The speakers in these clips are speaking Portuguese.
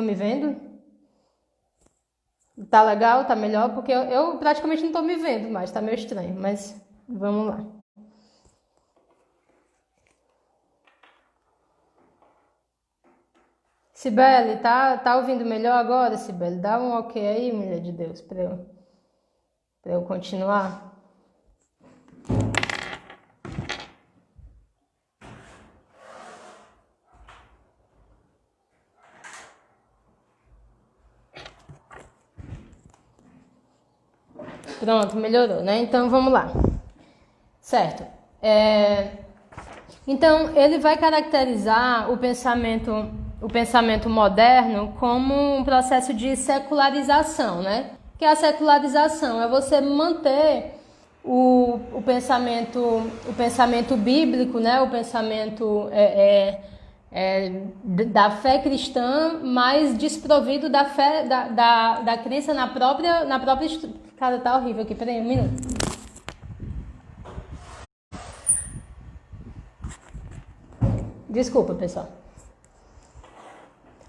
me vendo? Tá legal? Tá melhor? Porque eu praticamente não tô me vendo mais, tá meio estranho, mas vamos lá. Cibele, tá ouvindo melhor agora, Cibele? Dá um ok aí, mulher de Deus, pra eu continuar. Pronto, melhorou, né? Então vamos lá. Certo. Então ele vai caracterizar o pensamento moderno como um processo de secularização, né? Que a secularização é você manter o pensamento bíblico, né? O pensamento da fé cristã, mas desprovido da fé da crença na própria cara, tá horrível aqui, peraí, um minuto. Desculpa, pessoal.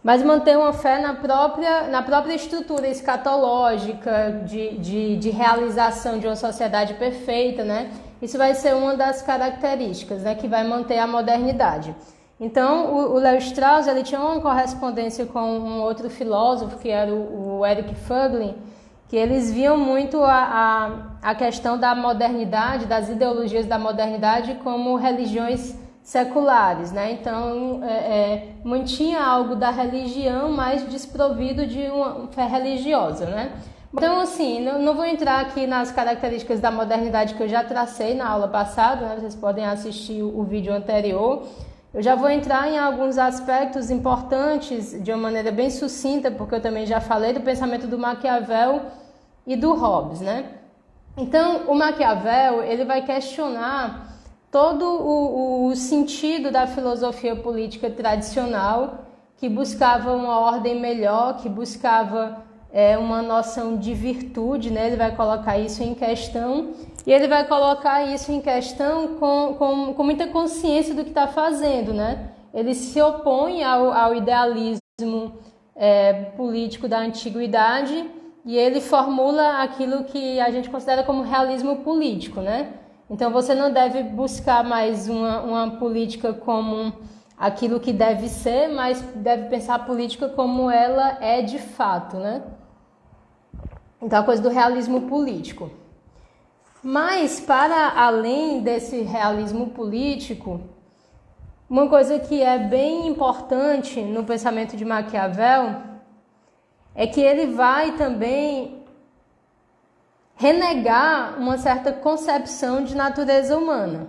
Mas manter uma fé na própria estrutura escatológica de realização de uma sociedade perfeita, né? Isso vai ser uma das características, né, que vai manter a modernidade. Então, o Léo Strauss, ele tinha uma correspondência com um outro filósofo, que era o Eric Fögling, que eles viam muito a questão da modernidade, das ideologias da modernidade como religiões seculares, né? Então mantinha algo da religião, mas desprovido de uma fé religiosa, né? Então, assim, não vou entrar aqui nas características da modernidade que eu já tracei na aula passada, né? Vocês podem assistir o vídeo anterior. Eu já vou entrar em alguns aspectos importantes de uma maneira bem sucinta, porque eu também já falei do pensamento do Maquiavel e do Hobbes, né? Então, o Maquiavel, ele vai questionar todo o sentido da filosofia política tradicional, que buscava uma ordem melhor, que buscava uma noção de virtude, né? Ele vai colocar isso em questão, e ele vai colocar isso em questão com muita consciência do que está fazendo, né? Ele se opõe ao idealismo político da antiguidade, e ele formula aquilo que a gente considera como realismo político, né? Então você não deve buscar mais uma política como aquilo que deve ser, mas deve pensar a política como ela é de fato, né? Então a coisa do realismo político. Mas para além desse realismo político, uma coisa que é bem importante no pensamento de Maquiavel é que ele vai também renegar uma certa concepção de natureza humana,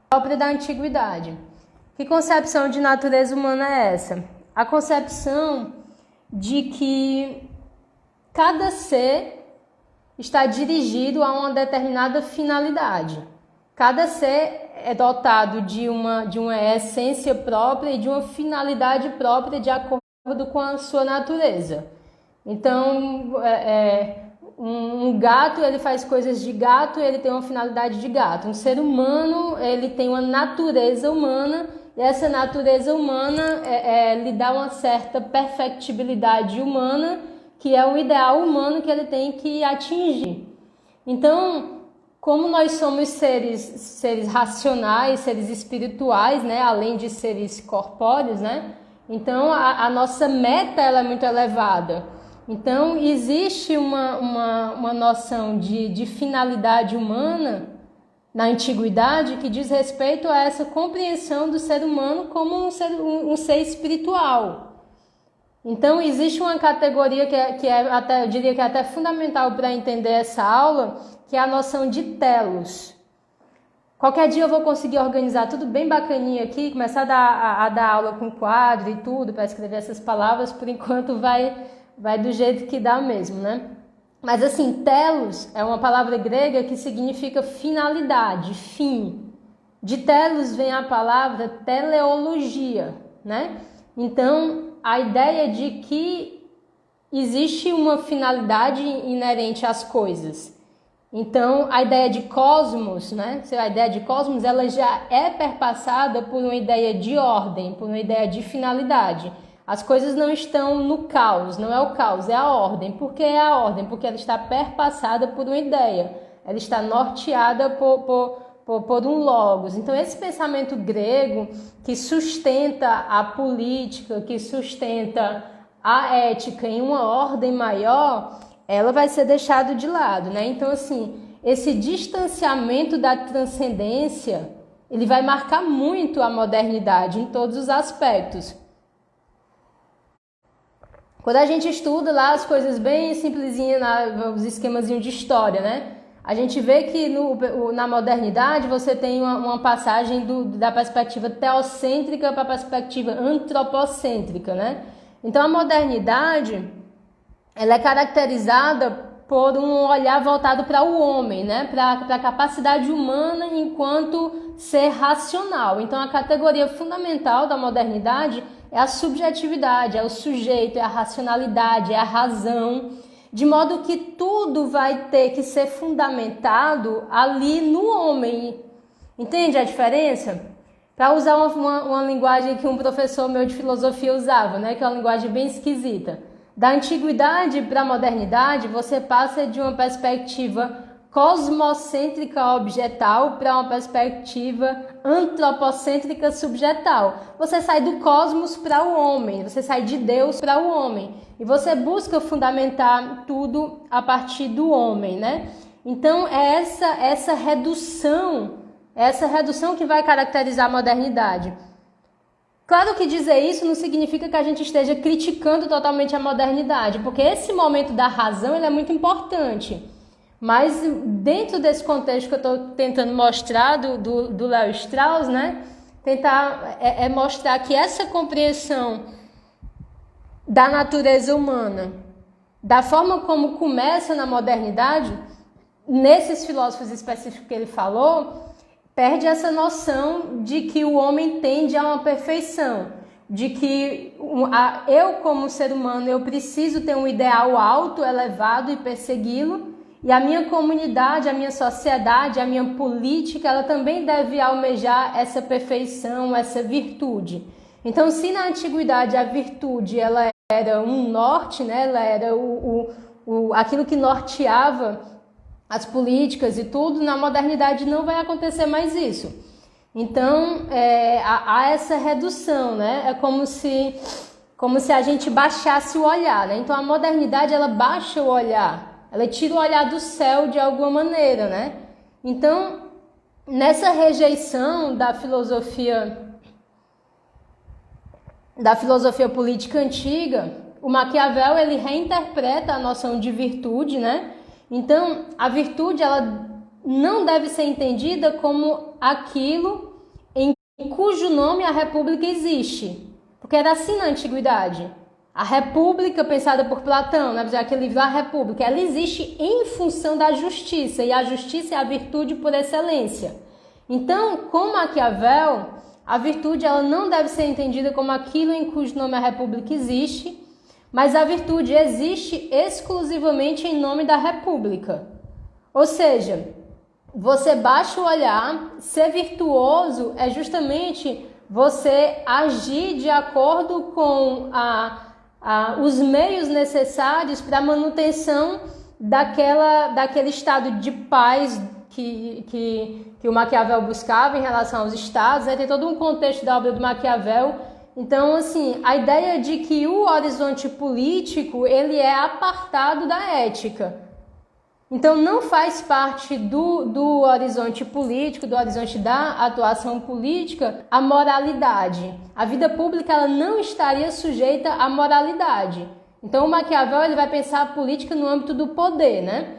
própria da antiguidade. Que concepção de natureza humana é essa? A concepção de que cada ser está dirigido a uma determinada finalidade. Cada ser é dotado de uma essência própria e de uma finalidade própria de acordo com a sua natureza. Então, um gato, ele faz coisas de gato, ele tem uma finalidade de gato. Um ser humano, ele tem uma natureza humana, e essa natureza humana lhe dá uma certa perfectibilidade humana, que é o ideal humano que ele tem que atingir. Então, como nós somos seres racionais, seres espirituais, né, além de seres corpóreos, né, então a nossa meta ela é muito elevada. Então, existe uma noção de finalidade humana na antiguidade que diz respeito a essa compreensão do ser humano como um ser espiritual. Então, existe uma categoria que eu diria que é até fundamental para entender essa aula, que é a noção de telos. Qualquer dia eu vou conseguir organizar tudo bem bacaninha aqui, começar a dar aula com quadro e tudo, para escrever essas palavras, por enquanto vai do jeito que dá mesmo, né? Mas assim, telos é uma palavra grega que significa finalidade, fim. De telos vem a palavra teleologia, né? Então, a ideia de que existe uma finalidade inerente às coisas. Então, a ideia de cosmos, né? A ideia de cosmos, ela já é perpassada por uma ideia de ordem, por uma ideia de finalidade. As coisas não estão no caos, não é o caos, é a ordem. Por que é a ordem? Porque ela está perpassada por uma ideia, ela está norteada por um logos. Então, esse pensamento grego que sustenta a política, que sustenta a ética em uma ordem maior, ela vai ser deixada de lado, né? Então, assim, esse distanciamento da transcendência, ele vai marcar muito a modernidade em todos os aspectos. Quando a gente estuda lá as coisas bem simplesinhas, os esquemazinhos de história, né? A gente vê que na modernidade você tem uma passagem da perspectiva teocêntrica para a perspectiva antropocêntrica, né? Então a modernidade, ela é caracterizada por um olhar voltado para o homem, né? Para a capacidade humana enquanto ser racional. Então a categoria fundamental da modernidade é a subjetividade, é o sujeito, é a racionalidade, é a razão, de modo que tudo vai ter que ser fundamentado ali no homem. Entende a diferença? Para usar uma linguagem que um professor meu de filosofia usava, né? Que é uma linguagem bem esquisita. Da antiguidade para a modernidade, você passa de uma perspectiva cosmocêntrica objetal para uma perspectiva antropocêntrica subjetal. Você sai do cosmos para o homem, você sai de Deus para o homem. E você busca fundamentar tudo a partir do homem, né? Então, é essa redução que vai caracterizar a modernidade. Claro que dizer isso não significa que a gente esteja criticando totalmente a modernidade, porque esse momento da razão ele é muito importante. Mas dentro desse contexto que eu estou tentando mostrar do Léo Strauss, né? Tentar mostrar que essa compreensão da natureza humana, da forma como começa na modernidade, nesses filósofos específicos que ele falou, perde essa noção de que o homem tende a uma perfeição, de que eu como ser humano eu preciso ter um ideal alto, elevado e persegui-lo, e a minha comunidade, a minha sociedade, a minha política, ela também deve almejar essa perfeição, essa virtude. Então, se na antiguidade a virtude ela era um norte, né? Ela era aquilo que norteava as políticas e tudo, na modernidade não vai acontecer mais isso. Então, há essa redução, né? É como se a gente baixasse o olhar, né? Então, a modernidade, ela baixa o olhar, ela tira o olhar do céu de alguma maneira, né? Então, nessa rejeição da filosofia política antiga, o Maquiavel, ele reinterpreta a noção de virtude, né? Então, a virtude, ela não deve ser entendida como aquilo em cujo nome a república existe. Porque era assim na antiguidade. A república, pensada por Platão, né? Aquele livro A República, ela existe em função da justiça. E a justiça é a virtude por excelência. Então, com Maquiavel, a virtude ela não deve ser entendida como aquilo em cujo nome a república existe, mas a virtude existe exclusivamente em nome da república. Ou seja, você baixa o olhar, ser virtuoso é justamente você agir de acordo com os meios necessários para a manutenção daquele estado de paz que o Maquiavel buscava em relação aos estados, né? Tem todo um contexto da obra do Maquiavel. Então, assim, a ideia de que o horizonte político, ele é apartado da ética. Então, não faz parte do horizonte político, do horizonte da atuação política, a moralidade. A vida pública, ela não estaria sujeita à moralidade. Então, o Maquiavel, ele vai pensar a política no âmbito do poder, né?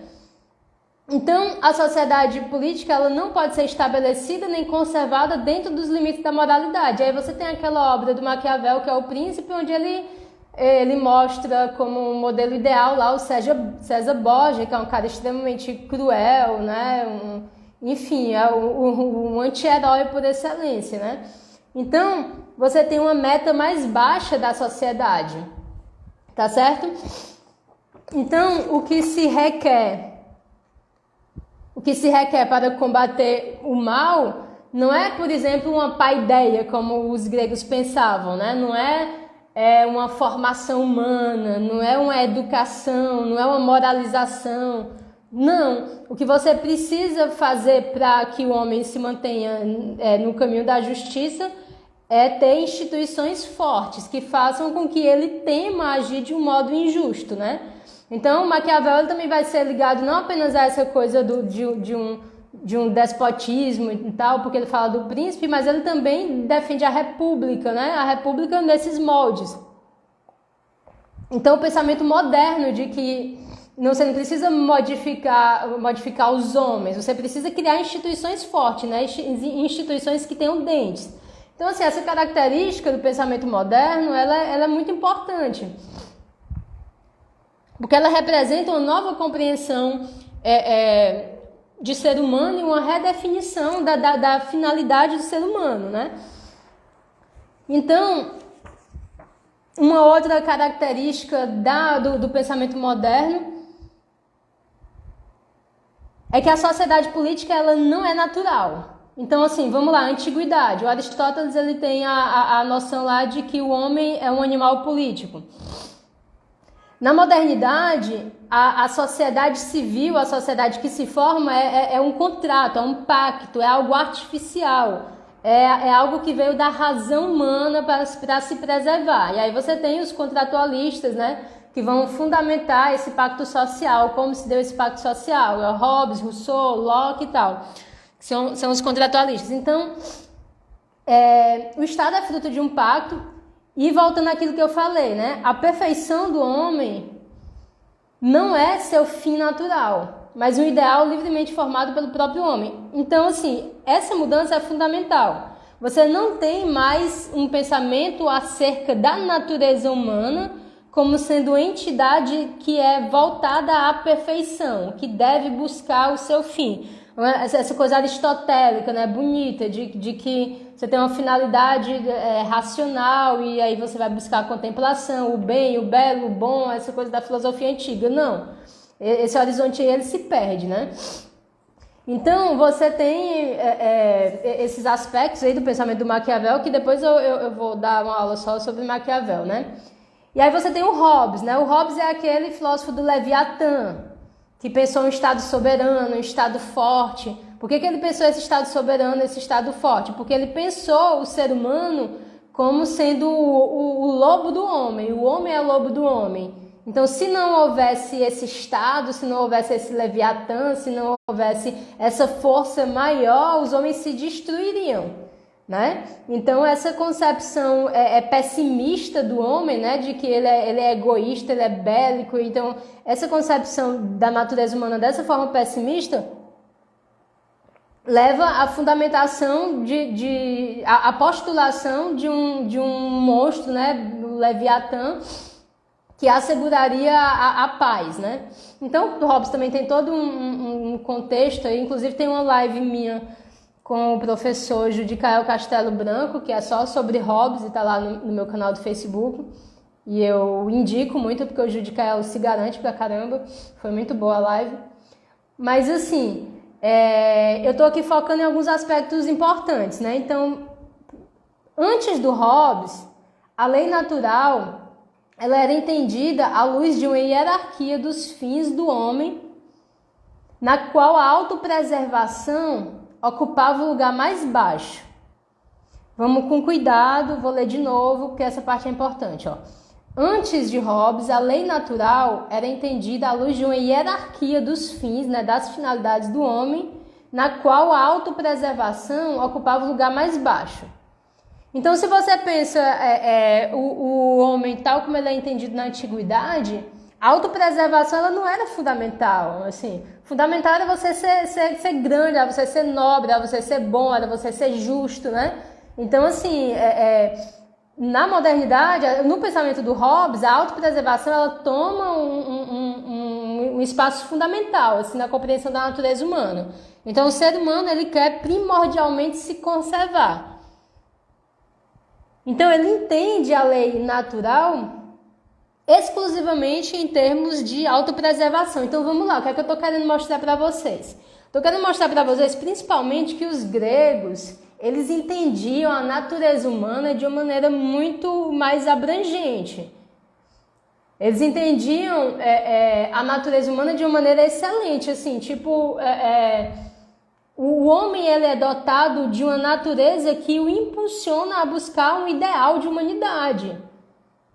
Então, a sociedade política ela não pode ser estabelecida nem conservada dentro dos limites da moralidade. Aí você tem aquela obra do Maquiavel, que é O Príncipe, onde ele mostra como um modelo ideal lá o César Borgia, que é um cara extremamente cruel, né? Enfim, é um anti-herói por excelência, né? Então, você tem uma meta mais baixa da sociedade, tá certo? Então, o que se requer para combater o mal não é, por exemplo, uma paideia, como os gregos pensavam, né? Não é é uma formação humana, não é uma educação, não é uma moralização. Não, o que você precisa fazer para que o homem se mantenha no caminho da justiça é ter instituições fortes que façam com que ele tema agir de um modo injusto, né? Então, Maquiavel ele também vai ser ligado não apenas a essa coisa de um despotismo e tal, porque ele fala do príncipe, mas ele também defende a república, né? A república nesses moldes. Então, o pensamento moderno de que você não precisa modificar os homens, você precisa criar instituições fortes, né? Instituições que tenham dentes. Então, assim, essa característica do pensamento moderno, ela é muito importante, porque ela representa uma nova compreensão de ser humano e uma redefinição da finalidade do ser humano, né? Então, uma outra característica do pensamento moderno é que a sociedade política ela não é natural. Então, assim, vamos lá, antiguidade. O Aristóteles ele tem a noção lá de que o homem é um animal político. Na modernidade, a sociedade civil, a sociedade que se forma é um contrato, é um pacto, é algo artificial, é algo que veio da razão humana para se preservar. E aí você tem os contratualistas, né, que vão fundamentar esse pacto social, como se deu esse pacto social, Hobbes, Rousseau, Locke e tal, são os contratualistas. Então, o Estado é fruto de um pacto. E voltando àquilo que eu falei, né? A perfeição do homem não é seu fim natural, mas um ideal livremente formado pelo próprio homem. Então, assim, essa mudança é fundamental. Você não tem mais um pensamento acerca da natureza humana como sendo uma entidade que é voltada à perfeição, que deve buscar o seu fim. Essa coisa aristotélica, né, bonita, de que você tem uma finalidade racional e aí você vai buscar a contemplação, o bem, o belo, o bom, essa coisa da filosofia antiga. Não, esse horizonte aí, ele se perde, né? Então, você tem esses aspectos aí do pensamento do Maquiavel, que depois eu vou dar uma aula só sobre Maquiavel, né? E aí você tem o Hobbes, né? O Hobbes é aquele filósofo do Leviatã, que pensou um Estado soberano, um Estado forte. Por que ele pensou esse Estado soberano, esse Estado forte? Porque ele pensou o ser humano como sendo o lobo do homem. O homem é o lobo do homem. Então, se não houvesse esse Estado, se não houvesse esse Leviatã, se não houvesse essa força maior, os homens se destruiriam, né? Então, essa concepção pessimista do homem, né? De que ele é egoísta, ele é bélico. Então, essa concepção da natureza humana dessa forma pessimista leva à fundamentação a postulação de um monstro, né? O Leviatã, que asseguraria a paz, né? Então, o Hobbes também tem todo um contexto aí. Inclusive, tem uma live minha com o professor Judicael Castelo Branco, que é só sobre Hobbes e está lá no meu canal do Facebook. E eu indico muito, porque o Judicael se garante pra caramba. Foi muito boa a live. Mas, assim, eu estou aqui focando em alguns aspectos importantes, né? Então, antes do Hobbes, a lei natural ela era entendida à luz de uma hierarquia dos fins do homem, na qual a autopreservação ocupava o lugar mais baixo. Vamos com cuidado, vou ler de novo, porque essa parte é importante. Ó. Antes de Hobbes, a lei natural era entendida à luz de uma hierarquia dos fins, né, das finalidades do homem, na qual a autopreservação ocupava o lugar mais baixo. Então, se você pensa o homem tal como ele é entendido na antiguidade, a autopreservação ela não era fundamental. Assim, fundamental era você ser grande, era você ser nobre, era você ser bom, era você ser justo, né? Então, assim, na modernidade, no pensamento do Hobbes, a autopreservação ela toma um espaço fundamental assim, na compreensão da natureza humana. Então, o ser humano ele quer primordialmente se conservar. Então, ele entende a lei natural exclusivamente em termos de autopreservação. Então, vamos lá, o que é que eu estou querendo mostrar para vocês? Estou querendo mostrar para vocês, principalmente, que os gregos eles entendiam a natureza humana de uma maneira muito mais abrangente. Eles entendiam a natureza humana de uma maneira excelente, assim, tipo, o homem ele é dotado de uma natureza que o impulsiona a buscar um ideal de humanidade.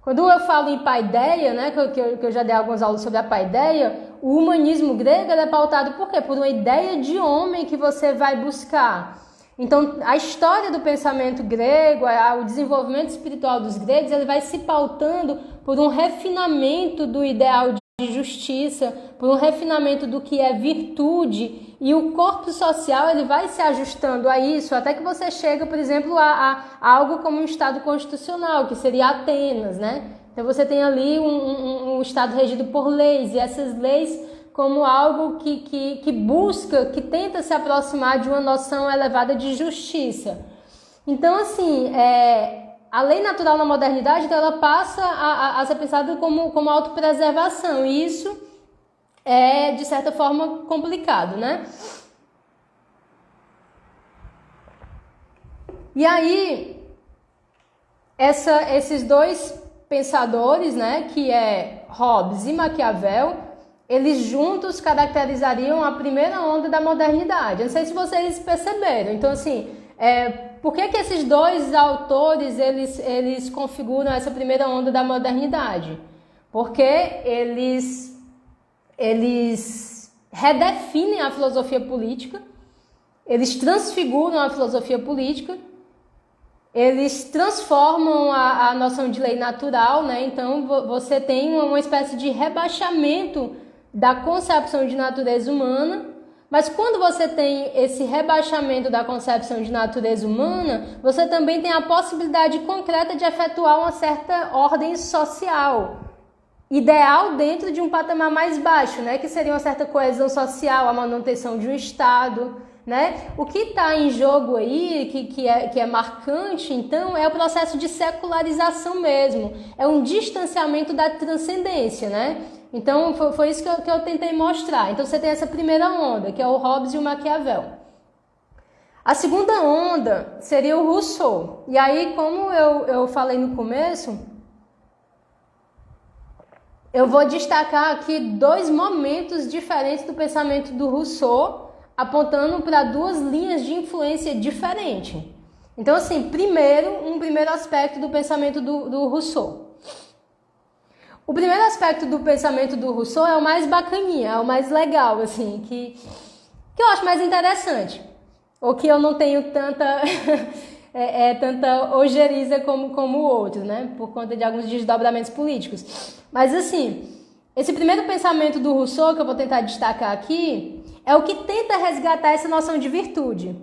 Quando eu falo em paideia, né, que eu já dei algumas aulas sobre a paideia, o humanismo grego é pautado por quê? Por uma ideia de homem que você vai buscar. Então, a história do pensamento grego, o desenvolvimento espiritual dos gregos, ele vai se pautando por um refinamento do ideal de justiça, por um refinamento do que é virtude, e o corpo social ele vai se ajustando a isso, até que você chega, por exemplo, a algo como um Estado constitucional, que seria Atenas, né? Então você tem ali um Estado regido por leis, e essas leis como algo que busca, que tenta se aproximar de uma noção elevada de justiça. Então, assim, a lei natural na modernidade, então, ela passa a ser pensada como autopreservação, e isso é, de certa forma, complicado, né? E aí, esses dois pensadores, né, que é Hobbes e Maquiavel, eles juntos caracterizariam a primeira onda da modernidade. Eu não sei se vocês perceberam. Então, assim, por que esses dois autores eles configuram essa primeira onda da modernidade? Porque eles redefinem a filosofia política, eles transfiguram a filosofia política, eles transformam a noção de lei natural, né? Então você tem uma espécie de rebaixamento da concepção de natureza humana, mas quando você tem esse rebaixamento da concepção de natureza humana, você também tem a possibilidade concreta de efetuar uma certa ordem social, ideal dentro de um patamar mais baixo, né? Que seria uma certa coesão social, a manutenção de um Estado, né? O que está em jogo aí, que é marcante, então, é o processo de secularização mesmo, é um distanciamento da transcendência, né? Então, foi isso que eu tentei mostrar. Então, você tem essa primeira onda, que é o Hobbes e o Maquiavel. A segunda onda seria o Rousseau. E aí, como eu falei no começo, eu vou destacar aqui dois momentos diferentes do pensamento do Rousseau, apontando para duas linhas de influência diferentes. Então, assim, um primeiro aspecto do pensamento do Rousseau. O primeiro aspecto do pensamento do Rousseau é o mais bacaninha, é o mais legal, assim, que eu acho mais interessante, ou que eu não tenho tanta tanta ojeriza como o outro, né, por conta de alguns desdobramentos políticos. Mas, assim, esse primeiro pensamento do Rousseau, que eu vou tentar destacar aqui, é o que tenta resgatar essa noção de virtude.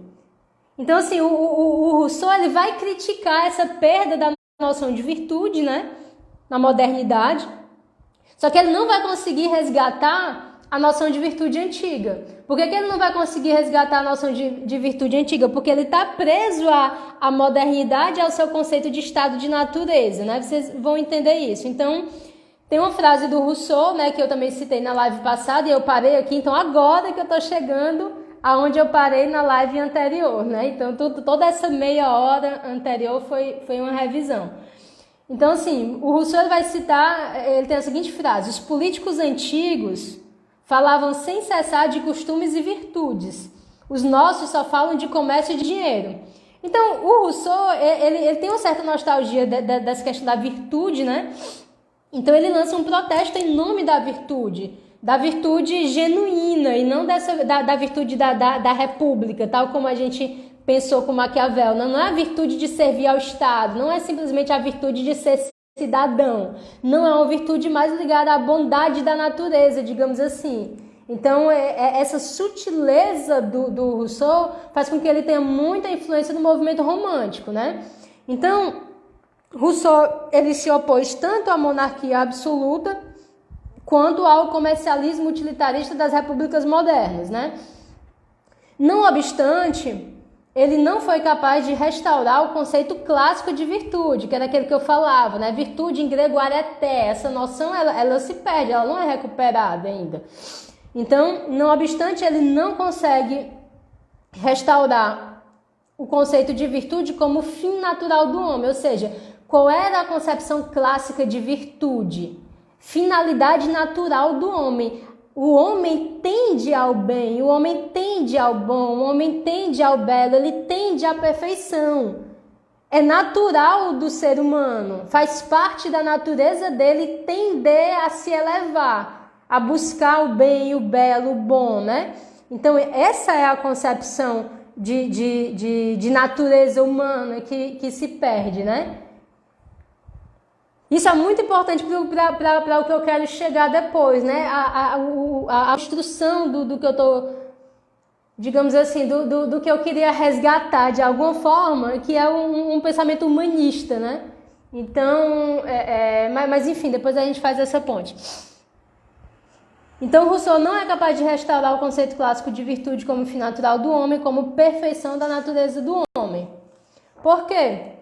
Então, assim, o Rousseau ele vai criticar essa perda da noção de virtude, né, na modernidade, só que ele não vai conseguir resgatar a noção de virtude antiga. Por que ele não vai conseguir resgatar a noção de virtude antiga? Porque ele está preso à modernidade, ao seu conceito de estado de natureza, né? Vocês vão entender isso. Então, tem uma frase do Rousseau, né, que eu também citei na live passada, e eu parei aqui, então agora que eu estou chegando aonde eu parei na live anterior, né? Então, toda essa meia hora anterior foi uma revisão. Então, assim, o Rousseau ele vai citar, ele tem a seguinte frase: os políticos antigos falavam sem cessar de costumes e virtudes. Os nossos só falam de comércio e de dinheiro. Então, o Rousseau, ele tem uma certa nostalgia dessa questão da virtude, né? Então, ele lança um protesto em nome da virtude genuína, e não da virtude da república, tal como a gente pensou com Maquiavel. Não é a virtude de servir ao Estado, não é simplesmente a virtude de ser cidadão, não é uma virtude mais ligada à bondade da natureza, digamos assim. Então, essa sutileza do Rousseau faz com que ele tenha muita influência no movimento romântico, né? Então, Rousseau ele se opôs tanto à monarquia absoluta quanto ao comercialismo utilitarista das repúblicas modernas, né? Não obstante, ele não foi capaz de restaurar o conceito clássico de virtude, que era aquele que eu falava, né? Virtude em grego areté, essa noção ela se perde, ela não é recuperada ainda. Então, não obstante, ele não consegue restaurar o conceito de virtude como fim natural do homem, ou seja, qual era a concepção clássica de virtude? Finalidade natural do homem. O homem tende ao bem, o homem tende ao bom, o homem tende ao belo, ele tende à perfeição. É natural do ser humano, faz parte da natureza dele tender a se elevar, a buscar o bem, o belo, o bom, né? Então, essa é a concepção de natureza humana que se perde, né? Isso é muito importante para o que eu quero chegar depois, né? A instrução do que eu estou, digamos assim, do que eu queria resgatar de alguma forma, que é um pensamento humanista, né? Então, mas enfim, depois a gente faz essa ponte. Então, Rousseau não é capaz de restaurar o conceito clássico de virtude como fim natural do homem, como perfeição da natureza do homem. Por quê?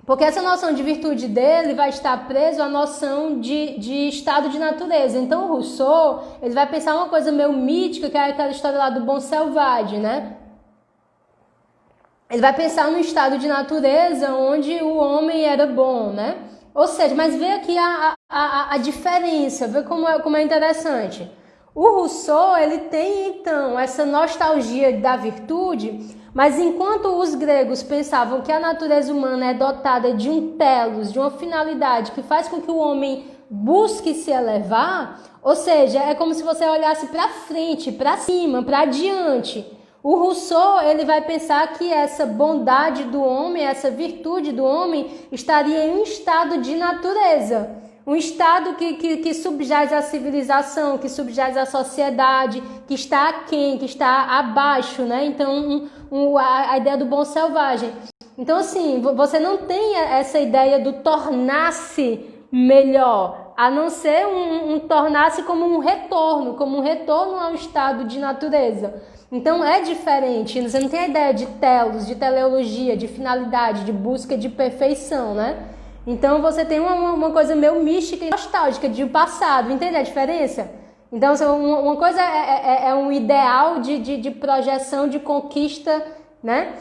Porque essa noção de virtude dele vai estar preso à noção de estado de natureza. Então, o Rousseau, ele vai pensar uma coisa meio mítica, que é aquela história lá do bom selvagem, né? Ele vai pensar num estado de natureza onde o homem era bom, né? Ou seja, mas vê aqui a diferença, vê como é interessante. O Rousseau, ele tem, então, essa nostalgia da virtude, mas enquanto os gregos pensavam que a natureza humana é dotada de um telos, de uma finalidade que faz com que o homem busque se elevar, ou seja, é como se você olhasse para frente, para cima, para adiante. O Rousseau, ele vai pensar que essa bondade do homem, essa virtude do homem, estaria em um estado de natureza. Um estado que subjaz a civilização, que subjaz a sociedade, que está aquém, que está abaixo, né? Então, a ideia do bom selvagem. Então, assim, você não tem essa ideia do tornar-se melhor, a não ser um tornar-se como um retorno a um estado de natureza. Então, é diferente. Você não tem a ideia de telos, de teleologia, de finalidade, de busca de perfeição, né? Então, você tem uma coisa meio mística e nostálgica de passado. Entende a diferença? Então, uma coisa é um ideal de projeção, de conquista, né?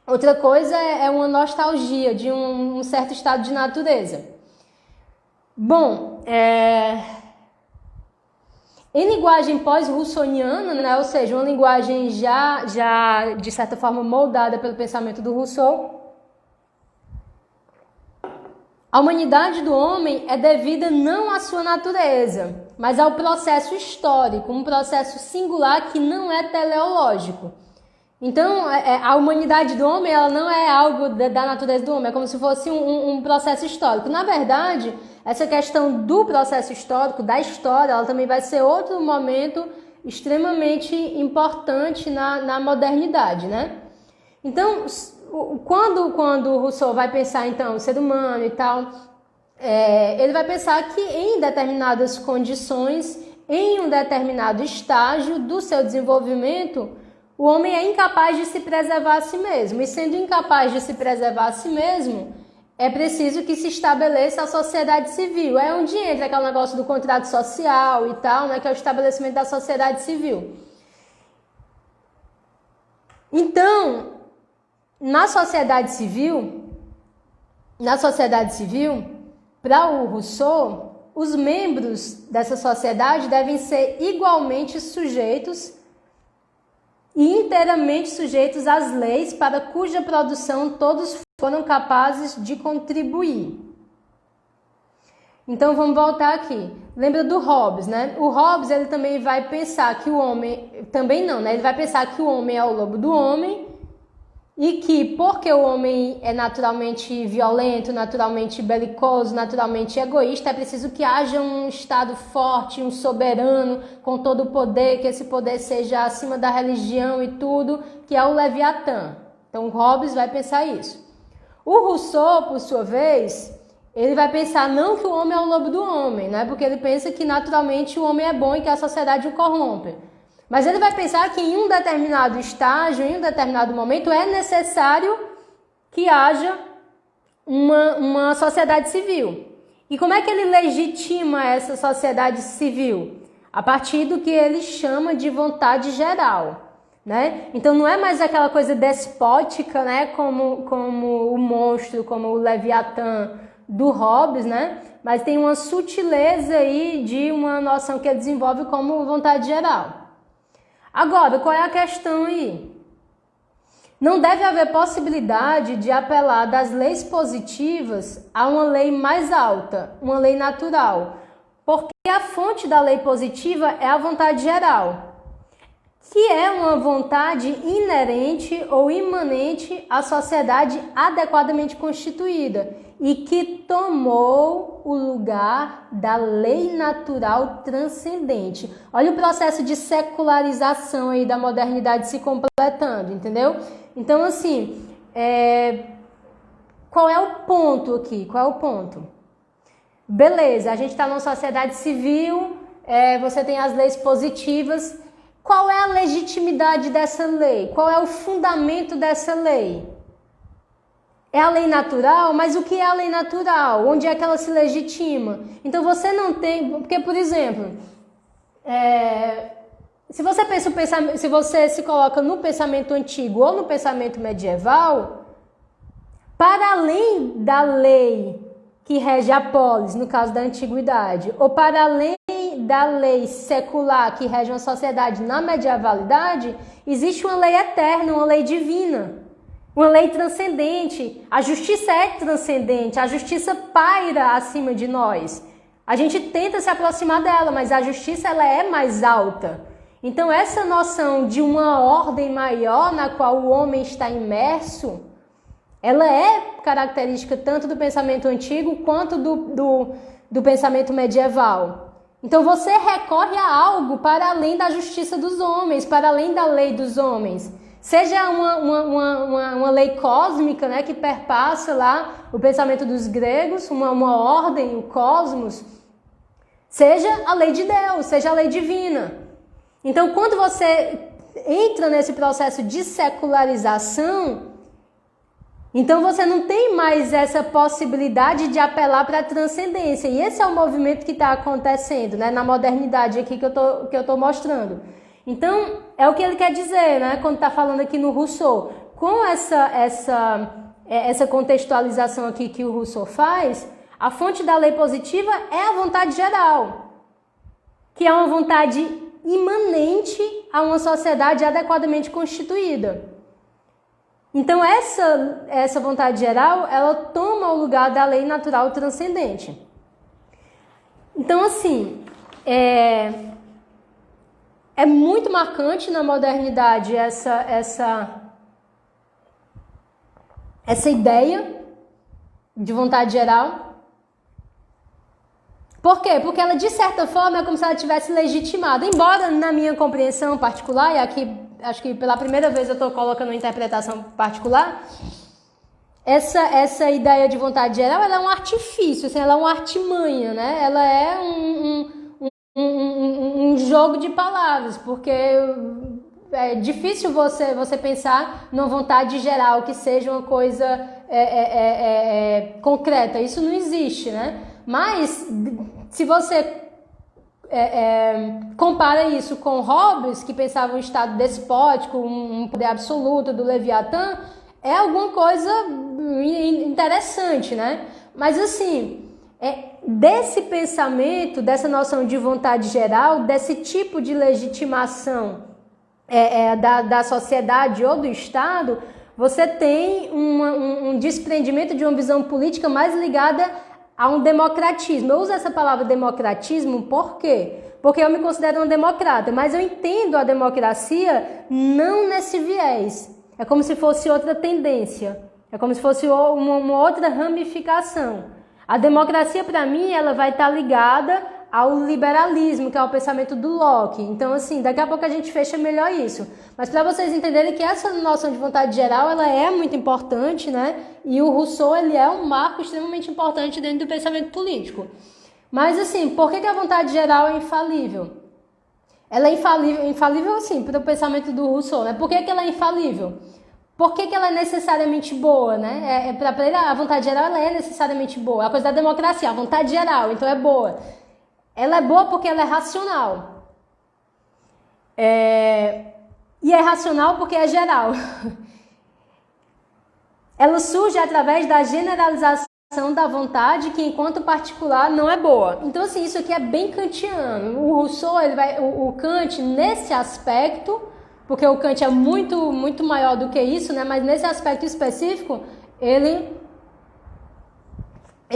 Outra coisa é uma nostalgia de um certo estado de natureza. Bom, em linguagem pós-russoniana, né? Ou seja, uma linguagem já de certa forma moldada pelo pensamento do Rousseau, a humanidade do homem é devida não à sua natureza, mas ao processo histórico, um processo singular que não é teleológico. Então, a humanidade do homem, ela não é algo da natureza do homem, é como se fosse um processo histórico. Na verdade, essa questão do processo histórico, da história, ela também vai ser outro momento extremamente importante na modernidade, né? Então, quando o Rousseau vai pensar, então, o ser humano e tal, ele vai pensar que em determinadas condições, em um determinado estágio do seu desenvolvimento, o homem é incapaz de se preservar a si mesmo. E sendo incapaz de se preservar a si mesmo, é preciso que se estabeleça a sociedade civil. É onde entra aquele negócio do contrato social e tal, né, que é o estabelecimento da sociedade civil. Então, na sociedade civil, para o Rousseau, os membros dessa sociedade devem ser igualmente sujeitos e inteiramente sujeitos às leis para cuja produção todos foram capazes de contribuir. Então vamos voltar aqui. Lembra do Hobbes, né? O Hobbes, ele também vai pensar que o homem, também não, né? Ele vai pensar que o homem é o lobo do homem e que porque o homem é naturalmente violento, naturalmente belicoso, naturalmente egoísta, é preciso que haja um Estado forte, um soberano com todo o poder, que esse poder seja acima da religião e tudo, que é o Leviatã. Então Hobbes vai pensar isso. O Rousseau, por sua vez, ele vai pensar não que o homem é o lobo do homem, né? Porque ele pensa que naturalmente o homem é bom e que a sociedade o corrompe. Mas ele vai pensar que em um determinado estágio, em um determinado momento, é necessário que haja uma sociedade civil. E como é que ele legitima essa sociedade civil? A partir do que ele chama de vontade geral. né? Então não é mais aquela coisa despótica, né? Como o monstro, como o Leviatã do Hobbes, né? Mas tem uma sutileza aí de uma noção que ele desenvolve como vontade geral. Agora, qual é a questão aí? Não deve haver possibilidade de apelar das leis positivas a uma lei mais alta, uma lei natural, porque a fonte da lei positiva é a vontade geral, que é uma vontade inerente ou imanente à sociedade adequadamente constituída e que tomou o lugar da lei natural transcendente. Olha o processo de secularização aí da modernidade se completando, entendeu? Então, assim, qual é o ponto aqui? Qual é o ponto? Beleza, a gente está numa sociedade civil, você tem as leis positivas. Qual é a legitimidade dessa lei? Qual é o fundamento dessa lei? É a lei natural, mas o que é a lei natural? Onde é que ela se legitima? Então você não tem... Porque, por exemplo, se você pensa o pensamento, se você se coloca no pensamento antigo ou no pensamento medieval, para além da lei que rege a polis, no caso da antiguidade, ou para além da lei secular que rege uma sociedade na medievalidade, existe uma lei eterna, uma lei divina, uma lei transcendente. A justiça é transcendente, a justiça paira acima de nós. A gente tenta se aproximar dela, mas a justiça ela é mais alta. Então essa noção de uma ordem maior na qual o homem está imerso, ela é característica tanto do pensamento antigo quanto do pensamento medieval. Então você recorre a algo para além da justiça dos homens, para além da lei dos homens. Seja uma lei cósmica, né, que perpassa lá o pensamento dos gregos, uma ordem, o cosmos. Seja a lei de Deus, seja a lei divina. Então quando você entra nesse processo de secularização, então você não tem mais essa possibilidade de apelar para a transcendência. E esse é o movimento que está acontecendo, né, na modernidade aqui que eu tô mostrando. Então, é o que ele quer dizer, né, quando está falando aqui no Rousseau. Com essa contextualização aqui que o Rousseau faz, a fonte da lei positiva é a vontade geral, que é uma vontade imanente a uma sociedade adequadamente constituída. Então essa vontade geral, ela toma o lugar da lei natural transcendente. Então assim, é muito marcante na modernidade essa ideia de vontade geral. Por quê? Porque ela, de certa forma, é como se ela tivesse legitimado. Embora, na minha compreensão particular, e aqui acho que pela primeira vez eu estou colocando uma interpretação particular, essa ideia de vontade geral, ela é um artifício, assim, ela é uma artimanha, né? Ela é um jogo de palavras, porque é difícil você pensar numa vontade geral que seja uma coisa concreta. Isso não existe, né? Mas, se você compara isso com Hobbes, que pensava um estado despótico, um poder absoluto do Leviatã, é alguma coisa interessante, né? Mas, assim, desse pensamento, dessa noção de vontade geral, desse tipo de legitimação da sociedade ou do Estado, você tem um desprendimento de uma visão política mais ligada a um democratismo. Eu uso essa palavra democratismo por quê? Porque eu me considero um democrata, mas eu entendo a democracia não nesse viés. É como se fosse outra tendência, é como se fosse uma outra ramificação. A democracia, para mim, ela vai estar ligada ao liberalismo, que é o pensamento do Locke. Então, assim, daqui a pouco a gente fecha melhor isso. Mas para vocês entenderem que essa noção de vontade geral, ela é muito importante, né? E o Rousseau, ele é um marco extremamente importante dentro do pensamento político. Mas, assim, por que a vontade geral é infalível? Ela é infalível assim, para o pensamento do Rousseau, né? Por que ela é infalível? Por que ela é necessariamente boa, né? Para ele, a vontade geral, ela é necessariamente boa. A coisa da democracia, a vontade geral, então é boa. Ela é boa porque ela é racional. E é racional porque é geral. Ela surge através da generalização da vontade que, enquanto particular, não é boa. Então, assim, isso aqui é bem kantiano. O Rousseau, o Kant, nesse aspecto, porque o Kant é muito maior do que isso, né? Mas nesse aspecto específico, ele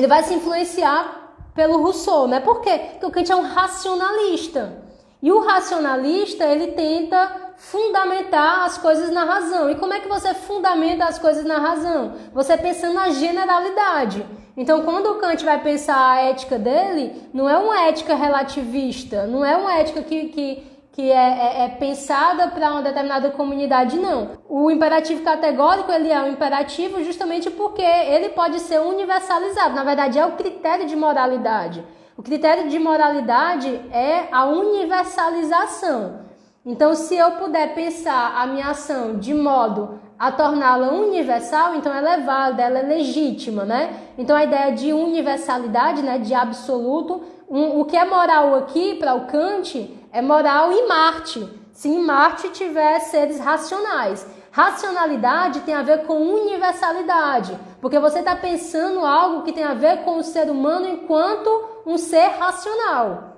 vai se influenciar pelo Rousseau, né? Por quê? Porque o Kant é um racionalista. E o racionalista, ele tenta fundamentar as coisas na razão. E como é que você fundamenta as coisas na razão? Você pensando na generalidade. Então, quando o Kant vai pensar a ética dele, não é uma ética relativista, não é uma ética que é pensada para uma determinada comunidade, não. O imperativo categórico, ele é um imperativo justamente porque ele pode ser universalizado. Na verdade, é o critério de moralidade. O critério de moralidade é a universalização. Então, se eu puder pensar a minha ação de modo a torná-la universal, então ela é válida, ela é legítima, né? Então, a ideia de universalidade, né, de absoluto, o que é moral aqui para o Kant é moral em Marte. Se em Marte tiver seres racionais. Racionalidade tem a ver com universalidade, porque você está pensando algo que tem a ver com o ser humano enquanto um ser racional.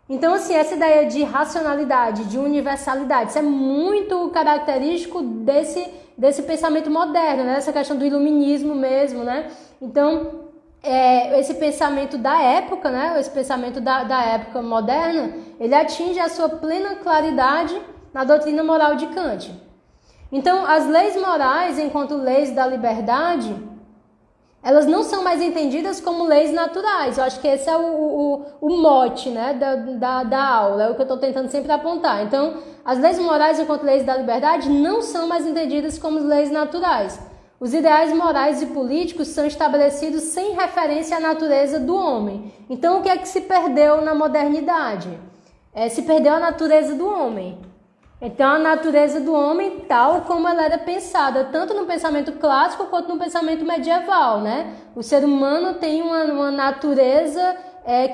Então, assim, essa ideia de racionalidade, de universalidade, isso é muito característico desse pensamento moderno, né? Essa questão do iluminismo mesmo, né? Então, esse pensamento da época, né? Esse pensamento da época moderna, ele atinge a sua plena claridade na doutrina moral de Kant. Então, as leis morais, enquanto leis da liberdade, elas não são mais entendidas como leis naturais. Eu acho que esse é o mote, né, da aula, é o que eu estou tentando sempre apontar. Então, as leis morais, enquanto leis da liberdade, não são mais entendidas como leis naturais. Os ideais morais e políticos são estabelecidos sem referência à natureza do homem. Então, o que é que se perdeu na modernidade? Se perdeu a natureza do homem. Então, a natureza do homem tal como ela era pensada, tanto no pensamento clássico quanto no pensamento medieval, né? O ser humano tem uma natureza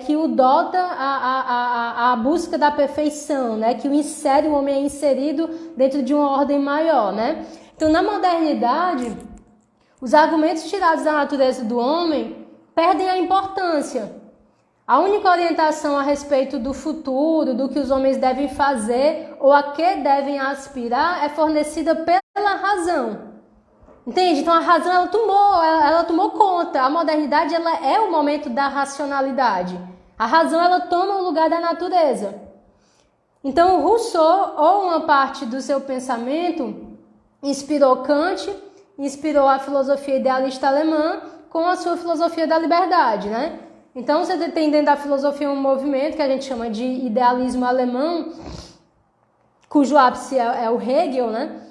que o dota a busca da perfeição, né? Que o insere, o homem é inserido dentro de uma ordem maior, né? Então, na modernidade, os argumentos tirados da natureza do homem perdem a importância. A única orientação a respeito do futuro, do que os homens devem fazer ou a que devem aspirar é fornecida pela razão. Entende? Então a razão ela tomou conta. A modernidade ela é o momento da racionalidade. A razão ela toma o lugar da natureza. Então o Rousseau, ou uma parte do seu pensamento, inspirou Kant, inspirou a filosofia idealista alemã com a sua filosofia da liberdade, né? Então, você tem dentro da filosofia um movimento que a gente chama de idealismo alemão, cujo ápice é o Hegel, né?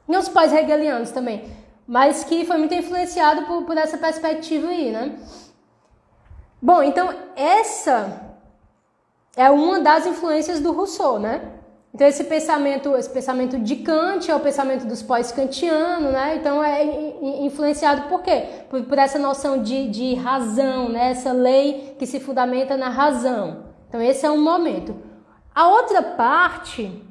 E os pós-hegelianos também, mas que foi muito influenciado por essa perspectiva aí, né? Bom, então, essa é uma das influências do Rousseau, né? Então, esse pensamento de Kant é o pensamento dos pós-kantianos, né? Então, é influenciado por quê? Por essa noção de razão, né? Essa lei que se fundamenta na razão. Então, esse é um momento. A outra parte,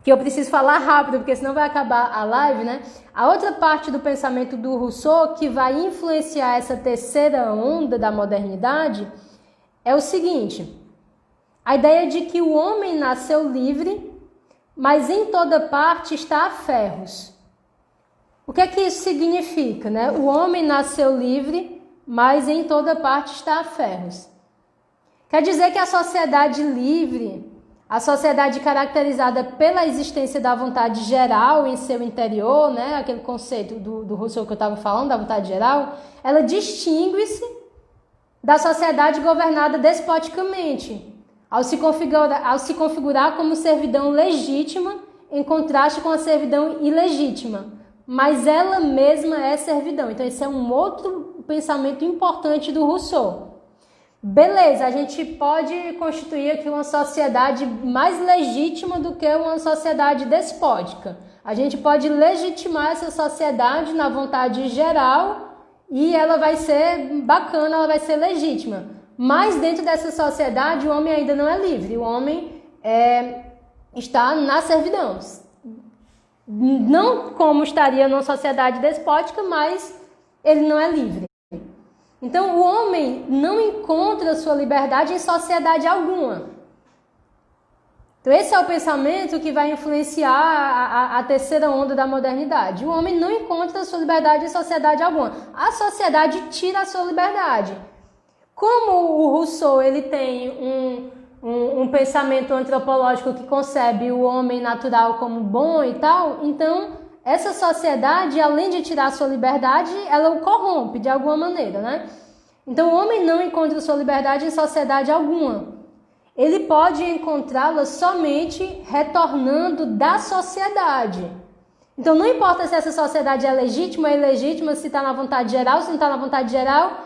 que eu preciso falar rápido, porque senão vai acabar a live, né? A outra parte do pensamento do Rousseau que vai influenciar essa terceira onda da modernidade é o seguinte: a ideia de que o homem nasceu livre, mas em toda parte está a ferros. O que é que isso significa, né? O homem nasceu livre, mas em toda parte está a ferros. Quer dizer que a sociedade livre, a sociedade caracterizada pela existência da vontade geral em seu interior, né? Aquele conceito do Rousseau que eu estava falando, da vontade geral, ela distingue-se da sociedade governada despoticamente, ao se configurar como servidão legítima, em contraste com a servidão ilegítima. Mas ela mesma é servidão. Então, esse é um outro pensamento importante do Rousseau. Beleza, a gente pode constituir aqui uma sociedade mais legítima do que uma sociedade despótica. A gente pode legitimar essa sociedade na vontade geral e ela vai ser bacana, ela vai ser legítima. Mas dentro dessa sociedade o homem ainda não é livre. O homem está na servidão. Não como estaria numa sociedade despótica, mas ele não é livre. Então, o homem não encontra sua liberdade em sociedade alguma. Então, esse é o pensamento que vai influenciar a terceira onda da modernidade. O homem não encontra sua liberdade em sociedade alguma. A sociedade tira a sua liberdade. Como o Rousseau ele tem um pensamento antropológico que concebe o homem natural como bom e tal, então essa sociedade, além de tirar a sua liberdade, ela o corrompe de alguma maneira, né? Então o homem não encontra sua liberdade em sociedade alguma. Ele pode encontrá-la somente retornando da sociedade. Então não importa se essa sociedade é legítima ou ilegítima, se está na vontade geral, se não está na vontade geral,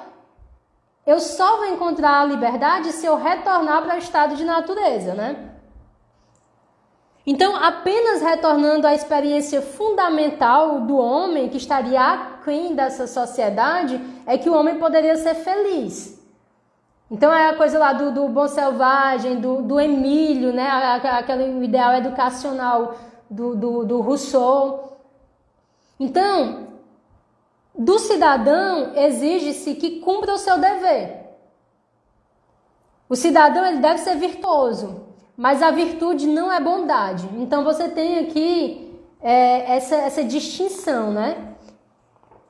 eu só vou encontrar a liberdade se eu retornar para o estado de natureza, né? Então, apenas retornando à experiência fundamental do homem, que estaria aquém dessa sociedade, é que o homem poderia ser feliz. Então, é a coisa lá do Bom Selvagem, do Emílio, né? Aquele ideal educacional do Rousseau. Então, do cidadão exige-se que cumpra o seu dever. O cidadão ele deve ser virtuoso, mas a virtude não é bondade. Então você tem aqui essa distinção, né?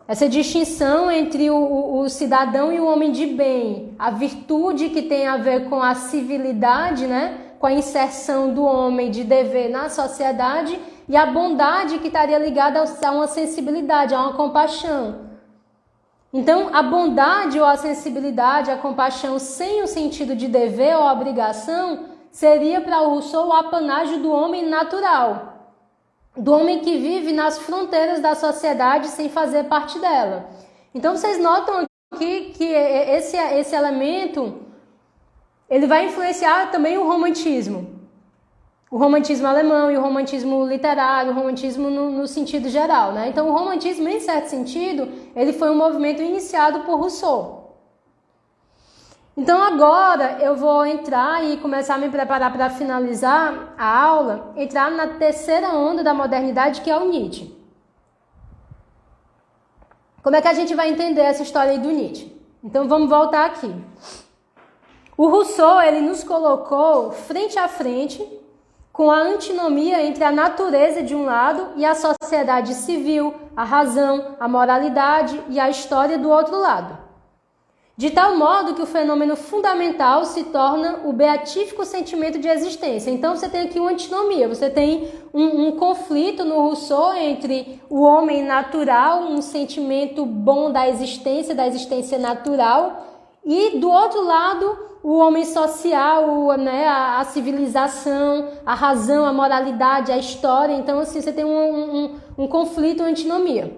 Essa distinção entre o cidadão e o homem de bem. A virtude que tem a ver com a civilidade, né? Com a inserção do homem de dever na sociedade, e a bondade que estaria ligada a uma sensibilidade, a uma compaixão. Então, a bondade ou a sensibilidade, a compaixão sem o sentido de dever ou obrigação, seria para o Rousseau o apanágio do homem natural, do homem que vive nas fronteiras da sociedade sem fazer parte dela. Então, vocês notam aqui que esse elemento ele vai influenciar também o romantismo. O romantismo alemão e o romantismo literário, o romantismo no sentido geral, né? Então, o romantismo, em certo sentido, ele foi um movimento iniciado por Rousseau. Então, agora eu vou entrar e começar a me preparar para finalizar a aula, entrar na terceira onda da modernidade, que é o Nietzsche. Como é que a gente vai entender essa história aí do Nietzsche? Então, vamos voltar aqui. O Rousseau, ele nos colocou frente a frente com a antinomia entre a natureza de um lado e a sociedade civil, a razão, a moralidade e a história do outro lado. De tal modo que o fenômeno fundamental se torna o beatífico sentimento de existência. Então você tem aqui uma antinomia, você tem um conflito no Rousseau entre o homem natural, um sentimento bom da existência natural, e do outro lado o homem social, né, a civilização, a razão, a moralidade, a história. Então, assim, você tem um conflito, uma antinomia.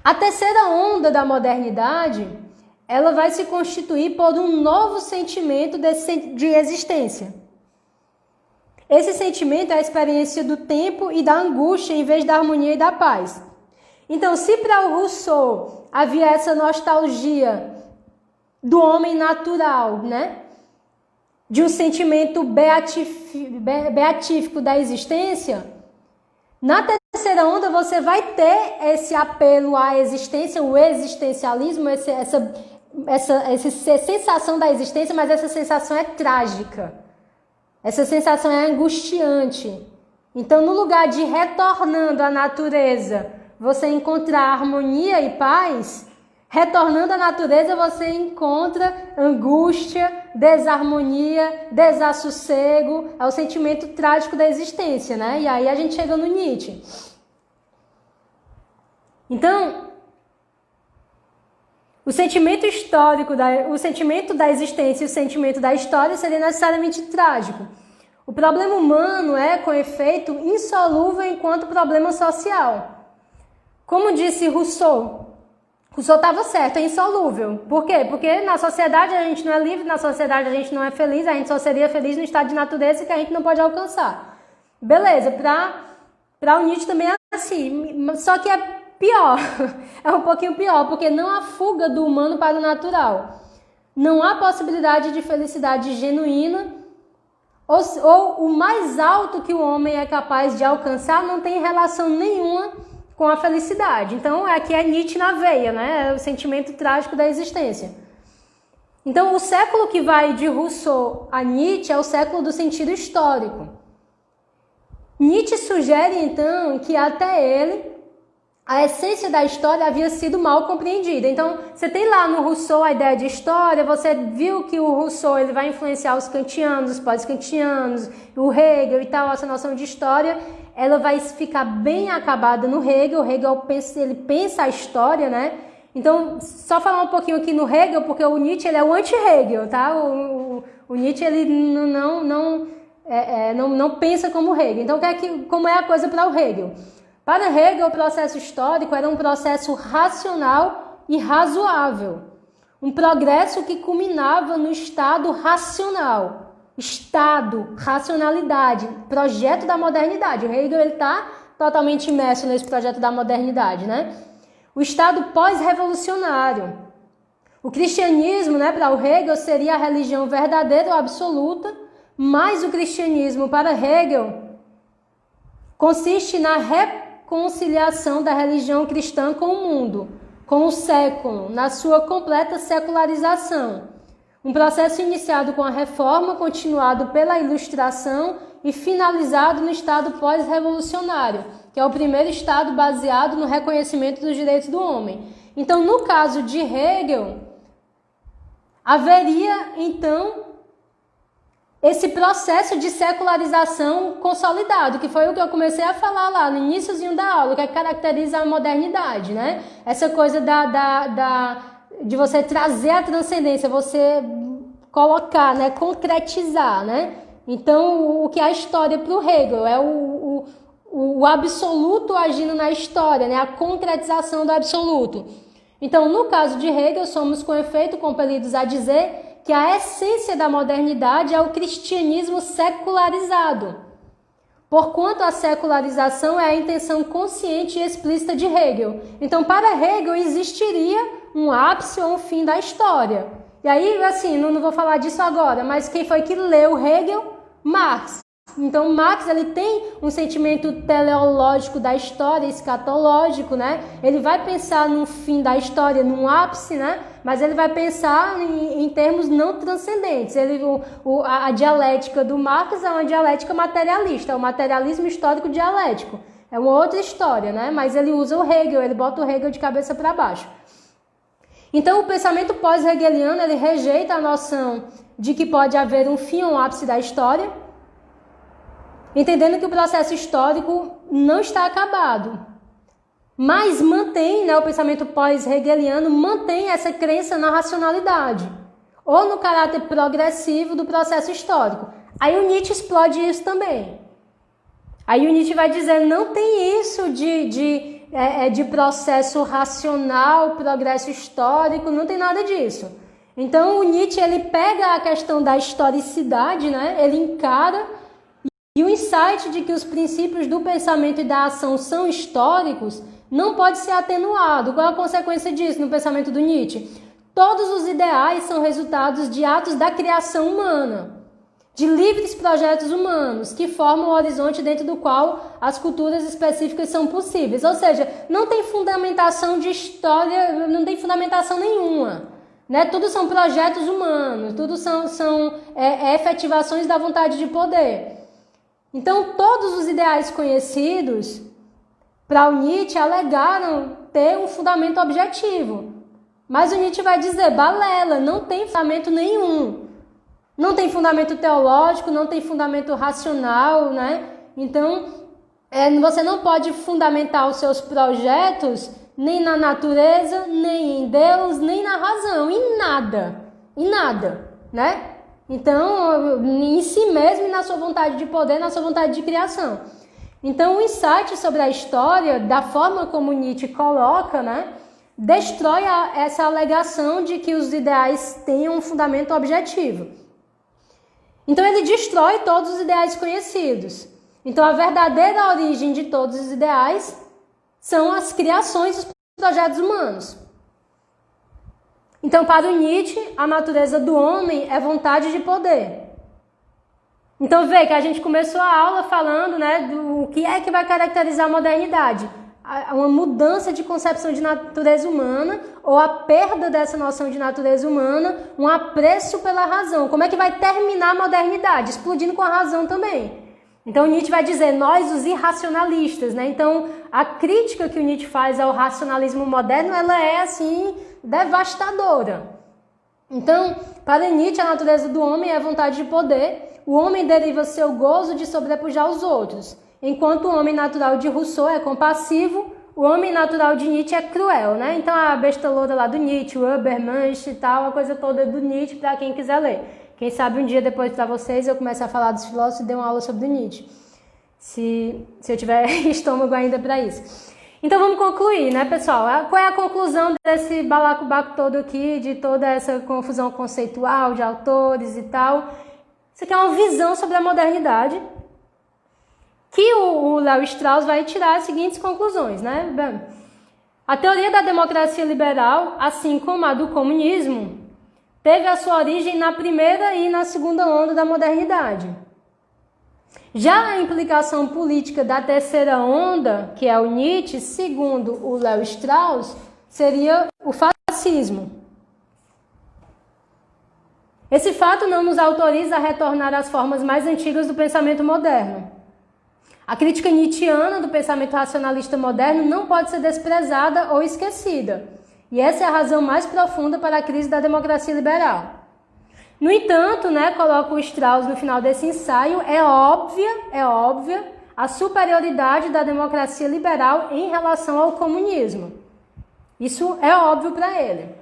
A terceira onda da modernidade, ela vai se constituir por um novo sentimento de existência. Esse sentimento é a experiência do tempo e da angústia, em vez da harmonia e da paz. Então, se para o Rousseau havia essa nostalgia do homem natural, né? De um sentimento beatífico da existência, na terceira onda você vai ter esse apelo à existência, o existencialismo, essa sensação da existência, mas essa sensação é trágica. Essa sensação é angustiante. Então, no lugar de retornando à natureza, você encontrar harmonia e paz, retornando à natureza, você encontra angústia, desarmonia, desassossego, é o sentimento trágico da existência, né? E aí a gente chega no Nietzsche. Então, o sentimento histórico, o sentimento da existência e o sentimento da história seria necessariamente trágico. O problema humano é, com efeito, insolúvel enquanto problema social. Como disse Rousseau estava certo, é insolúvel. Por quê? Porque na sociedade a gente não é livre, na sociedade a gente não é feliz, a gente só seria feliz no estado de natureza que a gente não pode alcançar. Beleza, para o Nietzsche também é assim, só que é pior, é um pouquinho pior, porque não há fuga do humano para o natural. Não há possibilidade de felicidade genuína ou o mais alto que o homem é capaz de alcançar não tem relação nenhuma com a felicidade. Então, aqui é Nietzsche na veia, né? É o sentimento trágico da existência. Então, o século que vai de Rousseau a Nietzsche é o século do sentido histórico. Nietzsche sugere, então, que até ele a essência da história havia sido mal compreendida. Então, você tem lá no Rousseau a ideia de história, você viu que o Rousseau ele vai influenciar os kantianos, os pós-kantianos, o Hegel e tal, essa noção de história, ela vai ficar bem acabada no Hegel. O Hegel ele pensa a história, né? Então, só falar um pouquinho aqui no Hegel, porque o Nietzsche ele é o anti-Hegel, tá? O Nietzsche ele não pensa como Hegel. Então, como é a coisa para o Hegel? Para Hegel, o processo histórico era um processo racional e razoável. Um progresso que culminava no estado racional. Estado, racionalidade, projeto da modernidade. O Hegel está totalmente imerso nesse projeto da modernidade, né? O estado pós-revolucionário. O cristianismo, né, para o Hegel, seria a religião verdadeira ou absoluta, mas o cristianismo, para Hegel, consiste na reconciliação da religião cristã com o mundo, com o século, na sua completa secularização. Um processo iniciado com a Reforma, continuado pela Ilustração e finalizado no estado pós-revolucionário, que é o primeiro estado baseado no reconhecimento dos direitos do homem. Então, no caso de Hegel, haveria, então, esse processo de secularização consolidado, que foi o que eu comecei a falar lá no iníciozinho da aula, que caracteriza a modernidade, né? Essa coisa de você trazer a transcendência, você colocar, né? Concretizar, né? Então, o que é a história para o Hegel é o absoluto agindo na história, né? A concretização do absoluto. Então, no caso de Hegel, somos com efeito compelidos a dizer que a essência da modernidade é o cristianismo secularizado, porquanto a secularização é a intenção consciente e explícita de Hegel. Então, para Hegel, existiria um ápice ou um fim da história. E aí, assim, não vou falar disso agora, mas quem foi que leu Hegel? Marx. Então, Marx ele tem um sentimento teleológico da história, escatológico, né? Ele vai pensar no fim da história, num ápice, né? Mas ele vai pensar em termos não transcendentes. A dialética do Marx é uma dialética materialista, é o materialismo histórico dialético. É uma outra história, né? Mas ele usa o Hegel, ele bota o Hegel de cabeça para baixo. Então, o pensamento pós-hegeliano, ele rejeita a noção de que pode haver um fim ou um ápice da história, entendendo que o processo histórico não está acabado, mas mantém, né, o pensamento pós-hegeliano mantém essa crença na racionalidade, ou no caráter progressivo do processo histórico. Aí o Nietzsche explode isso também. Aí o Nietzsche vai dizer, não tem isso de processo racional, progresso histórico, não tem nada disso. Então o Nietzsche ele pega a questão da historicidade, né, ele encara. E o insight de que os princípios do pensamento e da ação são históricos não pode ser atenuado. Qual é a consequência disso no pensamento do Nietzsche? Todos os ideais são resultados de atos da criação humana, de livres projetos humanos, que formam o horizonte dentro do qual as culturas específicas são possíveis. Ou seja, não tem fundamentação de história, não tem fundamentação nenhuma. Né? Tudo são projetos humanos, tudo são efetivações da vontade de poder. Então, todos os ideais conhecidos, para o Nietzsche, alegaram ter um fundamento objetivo. Mas o Nietzsche vai dizer, balela, não tem fundamento nenhum. Não tem fundamento teológico, não tem fundamento racional, né? Então, você não pode fundamentar os seus projetos nem na natureza, nem em Deus, nem na razão, em nada, né? Então, em si mesmo e na sua vontade de poder, na sua vontade de criação. Então, o insight sobre a história, da forma como Nietzsche coloca, né, destrói essa alegação de que os ideais tenham um fundamento objetivo. Então, ele destrói todos os ideais conhecidos. Então, a verdadeira origem de todos os ideais são as criações dos projetos humanos. Então, para o Nietzsche, a natureza do homem é vontade de poder. Então vê que a gente começou a aula falando, né, do que é que vai caracterizar a modernidade. Uma mudança de concepção de natureza humana ou a perda dessa noção de natureza humana, um apreço pela razão. Como é que vai terminar a modernidade? Explodindo com a razão também. Então Nietzsche vai dizer, nós os irracionalistas, né? Então a crítica que o Nietzsche faz ao racionalismo moderno, ela é assim, devastadora. Então, para Nietzsche, a natureza do homem é a vontade de poder, o homem deriva seu gozo de sobrepujar os outros. Enquanto o homem natural de Rousseau é compassivo, o homem natural de Nietzsche é cruel, né? Então a besta loura lá do Nietzsche, o Ubermensch e tal, a coisa toda do Nietzsche para quem quiser ler. Quem sabe um dia depois para vocês eu começo a falar dos filósofos e dê uma aula sobre o Nietzsche. Se eu tiver estômago ainda para isso. Então vamos concluir, né, pessoal? Qual é a conclusão desse balacobaco todo aqui, de toda essa confusão conceitual de autores e tal? Isso aqui é uma visão sobre a modernidade, que o Léo Strauss vai tirar as seguintes conclusões, né? Bem, a teoria da democracia liberal, assim como a do comunismo, teve a sua origem na primeira e na segunda onda da modernidade. Já a implicação política da terceira onda, que é o Nietzsche, segundo o Léo Strauss, seria o fascismo. Esse fato não nos autoriza a retornar às formas mais antigas do pensamento moderno. A crítica nietzschiana do pensamento racionalista moderno não pode ser desprezada ou esquecida. E essa é a razão mais profunda para a crise da democracia liberal. No entanto, né, coloca o Strauss no final desse ensaio, é óbvia a superioridade da democracia liberal em relação ao comunismo. Isso é óbvio para ele.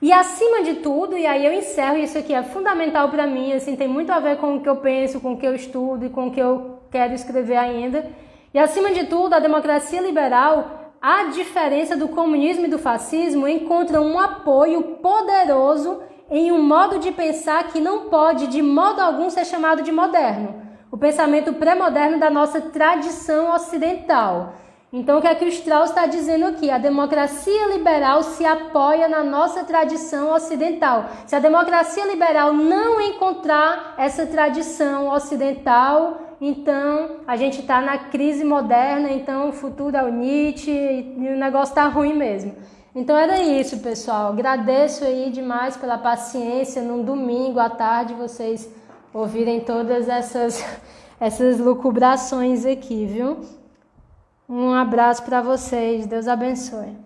E acima de tudo, e aí eu encerro, isso aqui é fundamental para mim, assim, tem muito a ver com o que eu penso, com o que eu estudo e com o que eu quero escrever ainda. E acima de tudo, a democracia liberal, a diferença do comunismo e do fascismo, encontra um apoio poderoso em um modo de pensar que não pode, de modo algum, ser chamado de moderno. O pensamento pré-moderno da nossa tradição ocidental. Então, o que é que o Strauss está dizendo aqui? A democracia liberal se apoia na nossa tradição ocidental. Se a democracia liberal não encontrar essa tradição ocidental, então a gente está na crise moderna, então o futuro é o Nietzsche e o negócio está ruim mesmo. Então era isso, pessoal. Agradeço aí demais pela paciência num domingo à tarde vocês ouvirem todas essas lucubrações aqui, viu? Um abraço para vocês. Deus abençoe.